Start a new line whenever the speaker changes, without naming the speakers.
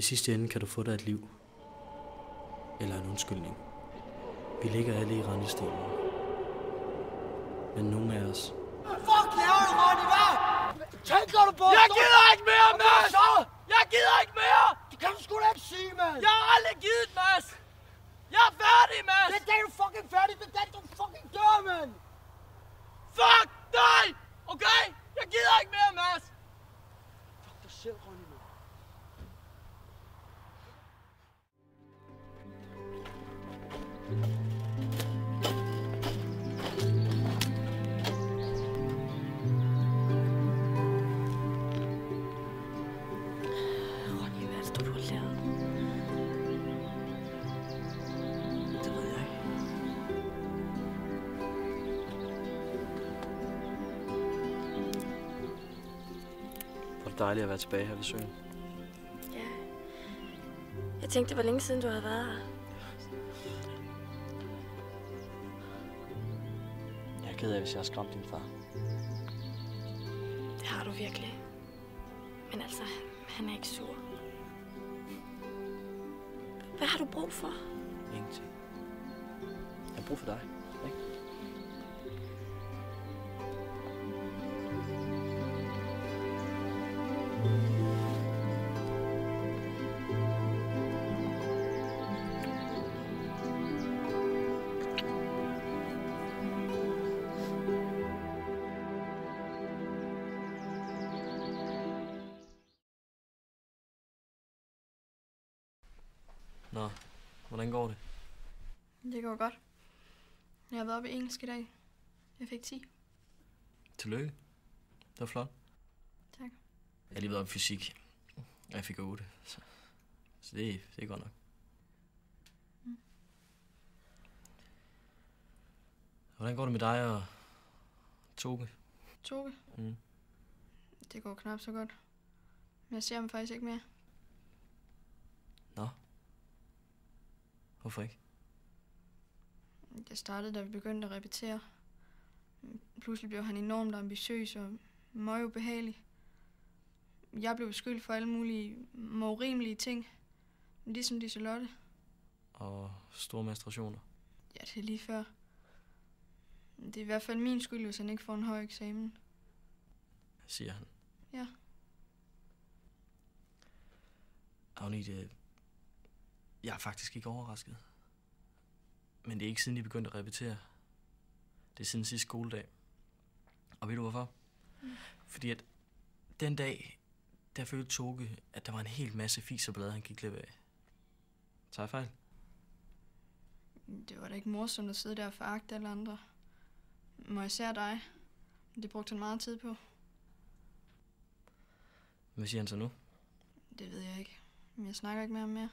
I sidste ende kan du få dig et liv. Eller en undskyldning. Vi ligger alle i rendestenen. Men nogle af os...
Fuck, laver du, Ronny, hvad? Tænker du på?
Jeg gider ikke mere, Mads! Jeg gider ikke mere!
Det kan du sgu da ikke sige, mand!
Jeg har aldrig givet, Mads! Jeg er færdig, Mads!
Det er da, du fucking færdig, det er da, du fucking dør, mand!
Fuck dig! Okay? Jeg gider ikke mere, Mads!
Fuck dig selv, Ronny, mand.
Det er dejligt at være tilbage her ved søen.
Ja. Jeg tænkte, det var længe siden, du havde været her.
Jeg er ked af, hvis jeg har skræmt din far.
Det har du virkelig. Men altså, han er ikke sur. Hvad har du brug for?
Ingenting. Jeg har brug for dig, ikke? Nå, hvordan går det?
Det går godt. Jeg har været oppe i engelsk i dag. Jeg fik 10.
Tillykke. Det var flot.
Tak.
Jeg har lige været oppe i fysik. Jeg fik 8. Så det er godt nok.
Mm.
Hvordan går det med dig og Toge?
Toge?
Mm.
Det går knap så godt. Men jeg ser ham faktisk ikke mere.
Nå. Hvorfor ikke?
Det startede, da vi begyndte at repetere. Pludselig blev han enormt ambitiøs og meget ubehagelig. Jeg blev beskyldt for alle mulige urimelige ting. Ligesom Liselotte.
Og store menstruationer.
Ja, det er lige før. Det er i hvert fald min skyld, hvis han ikke får en høj eksamen.
Siger han.
Ja.
Agnete, jeg er faktisk ikke overrasket. Men det er ikke siden de begyndte at repetere. Det er siden sidste skoledag. Og ved du hvorfor? Mm. Fordi at den dag, der følte Toge, at der var en hel masse fis og blade, han gik glip af. Tager jeg fejl?
Det var da ikke morsomt at sidde der og foragte alle andre. Må især dig. Det brugte han meget tid på.
Hvad siger han så nu?
Det ved jeg ikke. Men jeg snakker ikke med ham mere.